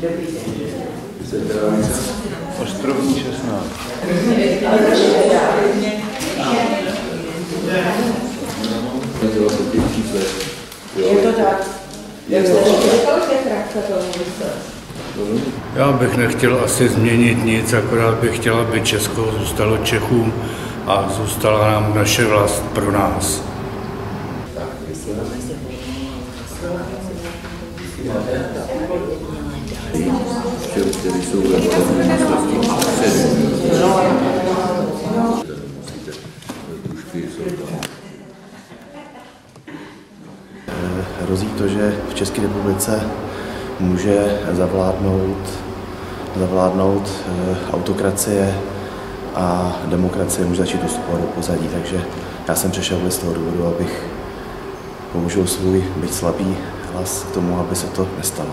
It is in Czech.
Dobrý den. Ostrovní 16. Je to tak. Já bych nechtěl asi změnit nic, akorát bych chtěl, aby Česko zůstalo Čechům a zůstala nám naše vlast pro nás. Hrozí to, že v České republice může zavládnout autokracie a demokracie může začít ustupovat do pozadí. Takže já jsem přešel z toho důvodu, abych použil svůj byť slabý hlas k tomu, aby se to nestalo.